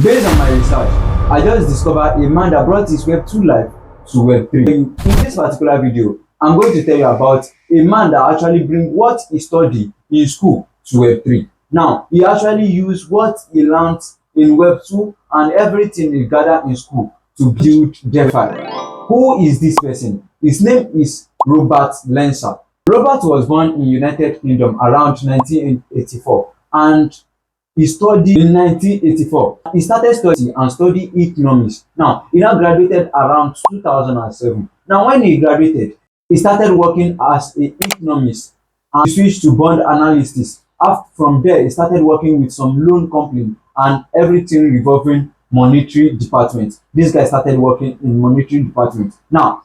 Based on my research, I just discovered a man that brought his Web 2 life to Web 3. In this particular video, I'm going to tell you about a man that actually bring what he studied in school to Web 3. Now, he actually used what he learned in Web 2 and everything he gathered in school to build DeFi. Who is this person? His name is Robert Leshner. Robert was born in United Kingdom around 1984 and he studied in 1984. He started studying and studied economics. Now, he now graduated around 2007. Now, when he graduated, he started working as an economist and switched to bond analysis. From there, he started working with some loan company and everything revolving monetary department. This guy started working in monetary department. Now,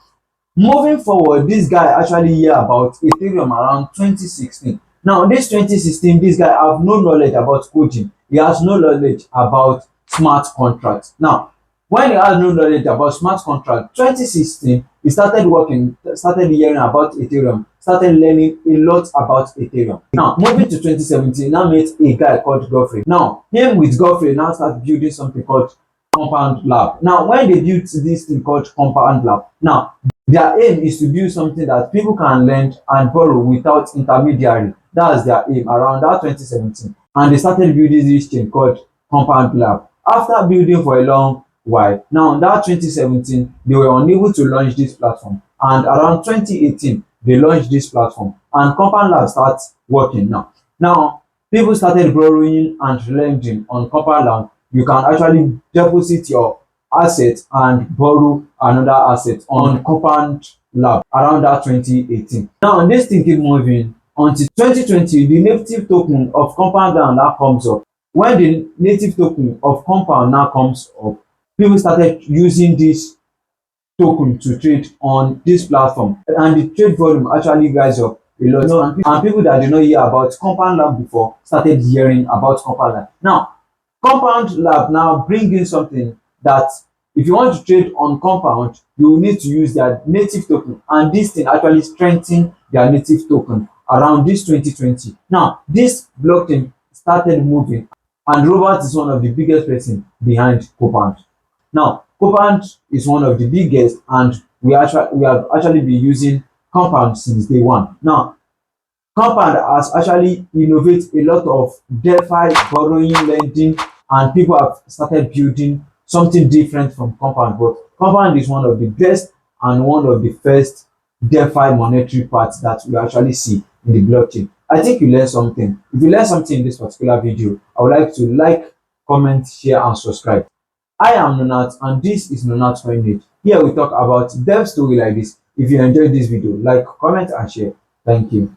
moving forward, this guy actually hear about Ethereum around 2016. Now, this 2016, this guy have no knowledge about coding. He has no knowledge about smart contracts. Now, when he has no knowledge about smart contract, 2016, he started working, started hearing about Ethereum, started learning a lot about Ethereum. Now, moving to 2017, he now met a guy called Godfrey. Now, him with Godfrey now start building something called Compound Lab. Now, when they built this thing called Compound Lab, now their aim is to build something that people can lend and borrow without intermediary. That's their aim around that 2017. And they started building this thing called Compound Lab. After building for a long while, now that 2017, they were unable to launch this platform. And around 2018, they launched this platform. And Compound Lab starts working now. Now, people started borrowing and lending on Compound Lab. You can actually deposit your asset and borrow another asset on Compound Lab around that 2018. Now, this thing keep moving until 2020, the native token of Compound now comes up. When the native token of Compound now comes up, people started using this token to trade on this platform, and the trade volume actually rise up a lot. And people that did not hear about Compound Lab before started hearing about Compound Lab. Now, Compound Lab now bring in something that if you want to trade on Compound, you will need to use their native token, and this thing actually strengthen their native token around this 2020. Now, this blockchain started moving, and Robert is one of the biggest person behind Compound. Now, Compound is one of the biggest, and we have actually been using Compound since day one. Now, Compound has actually innovated a lot of DeFi, borrowing, lending, and people have started building something different from Compound. But Compound is one of the best and one of the first DeFi monetary parts that we actually see in the blockchain. I think you learned something. If you learned something in this particular video, I would like to like, comment, share, and subscribe. I am Nunat, and this is Nunat.coinage. Here we talk about dev story like this. If you enjoyed this video, like, comment, and share. Thank you.